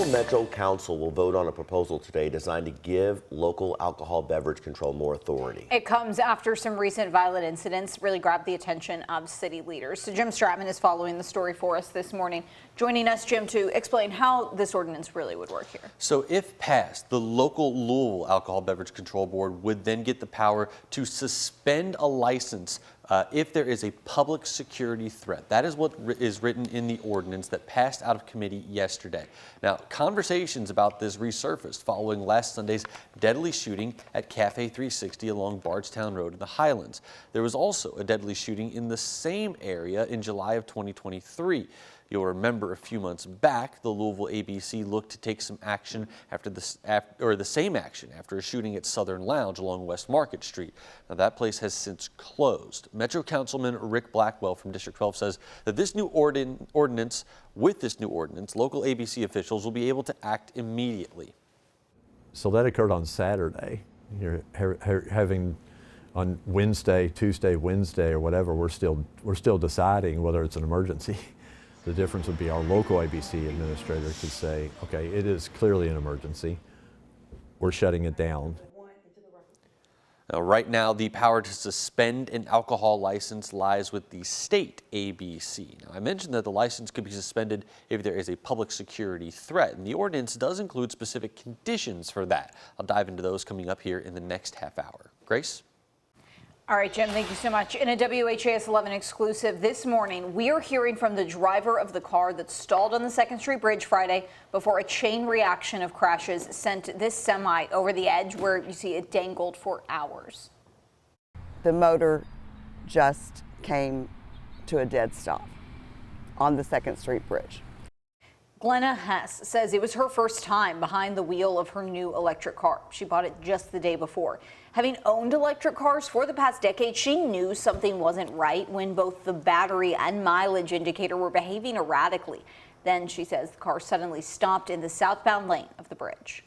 Metro Council will vote on a proposal today designed to give local alcohol beverage control more authority. It comes after some recent violent incidents really grabbed the attention of city leaders. So Jim Stratman is following the story for us this morning. Joining us, Jim, to explain how this ordinance really would work here. So if passed, the local Louisville Alcohol Beverage Control Board would then get the power to suspend a license if there is a public security threat. That is what is written in the ordinance that passed out of committee yesterday. Now, conversations about this resurfaced following last Sunday's deadly shooting at Cafe 360 along Bardstown Road in the Highlands. There was also a deadly shooting in the same area in July of 2023. You'll remember a few months back, the Louisville ABC looked to take some action after the same action after a shooting at Southern Lounge along West Market Street. Now that place has since closed. Metro Councilman Rick Blackwell from District 12 says that this new ordinance, local ABC officials will be able to act immediately. So that occurred on Saturday. You're having on Wednesday, Tuesday, Wednesday, or whatever. We're still deciding whether it's an emergency. The difference would be our local ABC administrator could say, okay, it is clearly an emergency. We're shutting it down. Now, right now, the power to suspend an alcohol license lies with the state ABC. Now, I mentioned that the license could be suspended if there is a public security threat, and the ordinance does include specific conditions for that. I'll dive into those coming up here in the next half hour. Grace? All right, Jim, thank you so much. In a WHAS11 exclusive this morning, we are hearing from the driver of the car that stalled on the 2nd Street Bridge Friday before a chain reaction of crashes sent this semi over the edge where you see it dangled for hours. The motor just came to a dead stop on the 2nd Street Bridge. Glenna Hess says it was her first time behind the wheel of her new electric car. She bought it just the day before. Having owned electric cars for the past decade, she knew something wasn't right when both the battery and mileage indicator were behaving erratically. Then she says the car suddenly stopped in the southbound lane of the bridge.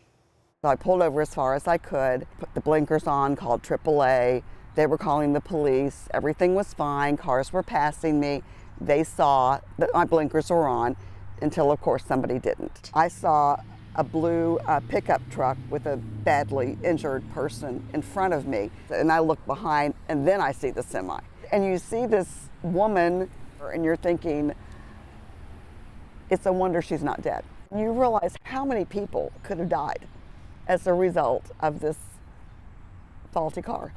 So I pulled over as far as I could, put the blinkers on, called AAA. They were calling the police. Everything was fine. Cars were passing me. They saw that my blinkers were on, until of course somebody didn't. I saw a blue pickup truck with a badly injured person in front of me, and I look behind and then I see the semi. And you see this woman and you're thinking, it's a wonder she's not dead. You realize how many people could have died as a result of this faulty car.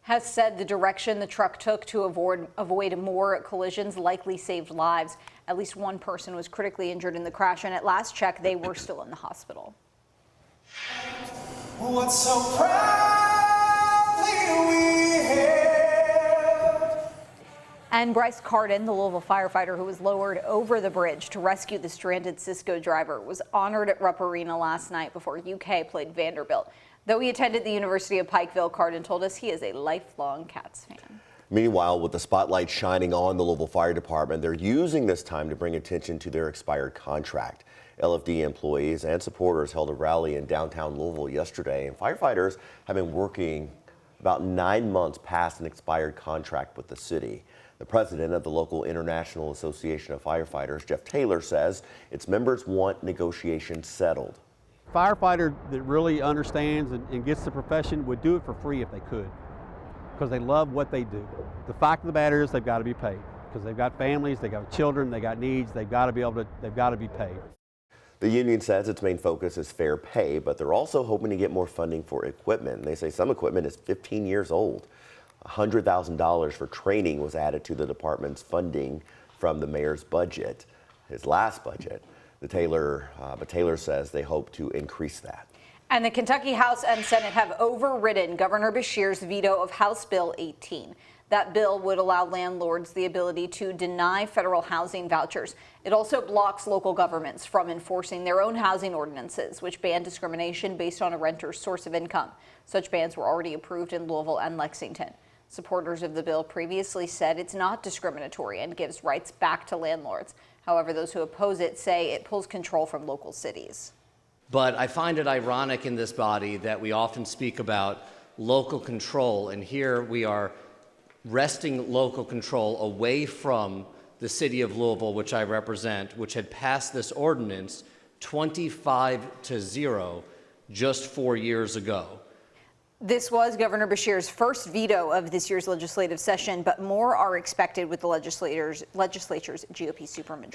Hess said the direction the truck took to avoid more collisions likely saved lives. At least one person was critically injured in the crash, and at last check, they were still in the hospital. What's so proudly we hailed. And Bryce Carden, the Louisville firefighter who was lowered over the bridge to rescue the stranded Cisco driver, was honored at Rupp Arena last night before UK played Vanderbilt. Though he attended the University of Pikeville, Carden told us he is a lifelong Cats fan. Meanwhile, with the spotlight shining on the Louisville Fire Department, they're using this time to bring attention to their expired contract. LFD employees and supporters held a rally in downtown Louisville yesterday, and firefighters have been working about 9 months past an expired contract with the city. The president of the local International Association of Firefighters, Jeff Taylor, says its members want negotiations settled. Firefighter that really understands and gets the profession would do it for free if they could, because they love what they do. The fact of the matter is they've got to be paid, because they've got families, they've got children, they've got needs, they've got to be paid. The union says its main focus is fair pay, but they're also hoping to get more funding for equipment. They say some equipment is 15 years old. $100,000 for training was added to the department's funding from the mayor's budget, his last budget. But Taylor says they hope to increase that. And the Kentucky House and Senate have overridden Governor Beshear's veto of House Bill 18. That bill would allow landlords the ability to deny federal housing vouchers. It also blocks local governments from enforcing their own housing ordinances, which ban discrimination based on a renter's source of income. Such bans were already approved in Louisville and Lexington. Supporters of the bill previously said it's not discriminatory and gives rights back to landlords. However, those who oppose it say it pulls control from local cities. But I find it ironic in this body that we often speak about local control, and here we are wresting local control away from the city of Louisville, which I represent, which had passed this ordinance 25-0 just 4 years ago. This was Governor Beshear's first veto of this year's legislative session, but more are expected with the legislature's GOP supermajority.